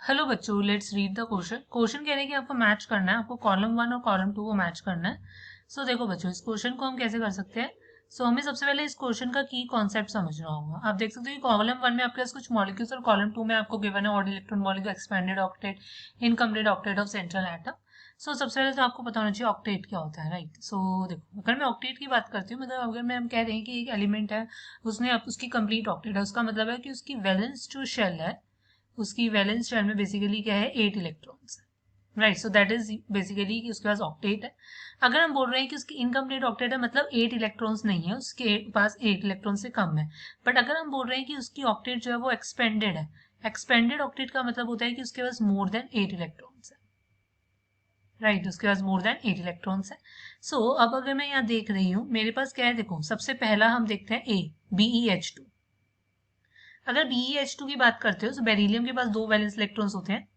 Hello बच्चों, let's read the question. Question कह रहे हैं कि आपको मैच करना है, आपको कॉलम 1 और कॉलम 2 को मैच करना है। देखो बच्चों, इस क्वेश्चन को हम कैसे कर सकते हैं। हमें सबसे पहले इस क्वेश्चन का की कॉन्सेप्ट समझना होगा। आप देख सकते हो कि कॉलम 1 में आपके पास कुछ मॉलिक्यूल्स और कॉलम 2 में आपको गिवन है odd electron molecule, expanded octet, incomplete octet of central atom. सबसे पहले तो आपको पता होना चाहिए ऑक्टेट क्या होता है, राइट। देखो, अगर मैं ऑक्टेट की बात करती हूँ, मतलब अगर हम कह रहे हैं कि एक एलिमेंट है, उसने उसकी कंप्लीट ऑक्टेट है, उसका मतलब है कि उसकी वैलेंस जो शेल है, उसकी वैलेंस शेल में बेसिकली क्या है, 8 electrons, right. That is basically कि उसके पास ऑक्टेट है। अगर हम बोल रहे हैं कि उसकी इनकम्प्लीट ऑक्टेट है, मतलब 8 इलेक्ट्रॉन्स नहीं है, उसके पास 8 इलेक्ट्रॉन से कम है। बट अगर हम बोल रहे हैं कि उसकी ऑक्टेट जो है वो एक्सपेंडेड है, एक्सपेंडेड ऑक्टेट का मतलब होता है कि उसके पास मोर देन 8 इलेक्ट्रॉन्स है, राइट। उसके पास मोर देन 8 इलेक्ट्रॉन्स है। अब अगर मैं यहाँ देख रही हूँ, मेरे पास क्या है, देखो सबसे पहला हम देखते हैं ए, BeH2। अगर BeH2 की बात करते हो तो बेरिलियम के पास 2 वैलेंस इलेक्ट्रॉन्स होते हैं।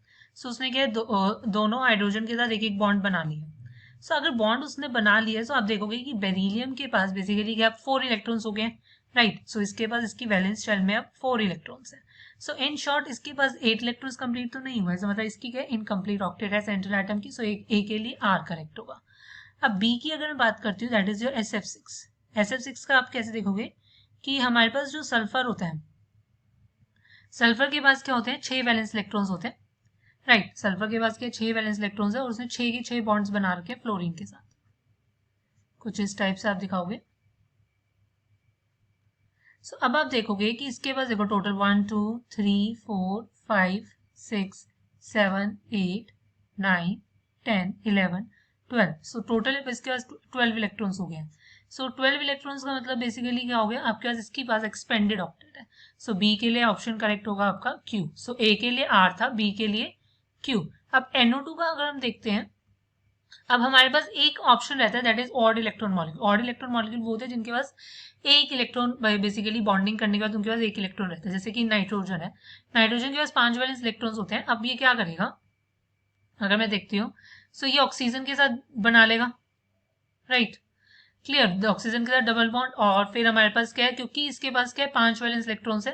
उसने क्या है, दोनों हाइड्रोजन के साथ एक एक बॉन्ड बना लिया। अगर बॉन्ड उसने बना लिया है तो आप देखोगे कि बेरिलियम के पास बेसिकली क्या 4 इलेक्ट्रॉन्स हो गए, राइट। इसके पास, इसकी वैलेंस शेल में अब 4 इलेक्ट्रॉन्स है। इन शॉर्ट इसके पास 8 इलेक्ट्रॉन्स कंप्लीट तो नहीं हुआ है, मतलब इसकी क्या इनकम्प्लीट ऑक्टेट है सेंट्रल एटम की। ए के लिए आर करेक्ट होगा। अब बी की अगर मैं बात करती हूँ, that is your SF6। SF6 का आप कैसे देखोगे कि हमारे पास जो सल्फर होता है, सल्फर के पास क्या होते हैं, 6 वैलेंस इलेक्ट्रॉन्स होते हैं, राइट। सल्फर के पास क्या 6 वैलेंस इलेक्ट्रॉन्स है और उसने 6 के 6 बॉन्ड्स बना रखे हैं फ्लोरीन के साथ। कुछ इस टाइप से आप दिखाओगे। अब आप देखोगे कि इसके पास देखो टोटल 1 2 3 4 5 6 7 8 9 10 11 12। टोटल इसके पास 12 इलेक्ट्रॉन्स हो गए हैं। 12 इलेक्ट्रॉन्स का मतलब बेसिकली क्या हो गया, आपके पास इसके पास एक्सपेंडेड ऑक्टेट है। बी के लिए ऑप्शन करेक्ट होगा आपका क्यू। ए के लिए आर था, बी के लिए क्यू। अब NO2 का अगर हम देखते हैं, अब हमारे पास एक ऑप्शन रहता है, that is odd electron molecule. Odd electron molecule वो होते हैं जिनके पास एक इलेक्ट्रॉन, बेसिकली बॉन्डिंग करने के बाद उनके पास एक इलेक्ट्रॉन रहता है, जैसे कि नाइट्रोजन है। नाइट्रोजन के पास 5 वैलेंस इलेक्ट्रॉन्स होते हैं। अब ये क्या करेगा, अगर मैं देखती हूँ, ये ऑक्सीजन के साथ बना लेगा, राइट। क्लियर, ऑक्सीजन के साथ डबल बॉन्ड, और फिर हमारे पास क्या है, क्योंकि इसके पास क्या है 5 वैलेंस इलेक्ट्रॉन्स है।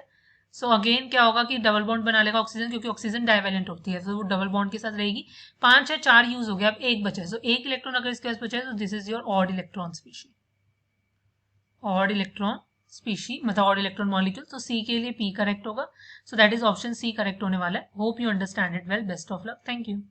अगेन क्या होगा कि डबल बॉन्ड बना लेगा ऑक्सीजन, क्योंकि ऑक्सीजन डाइवेलेंट होती है, वो डबल बॉन्ड के साथ रहेगी। 5 है, 4 यूज हो गया, अब एक बचा है। एक इलेक्ट्रॉन अगर इसके पास बचा है तो this is your odd electron species, odd electron species मतलब ऑड इलेक्ट्रॉन मॉलिक्यूल। सी के लिए पी करेक्ट होगा। That is option C correct होने वाला है। Hope you understand it well. Best of luck. Thank you.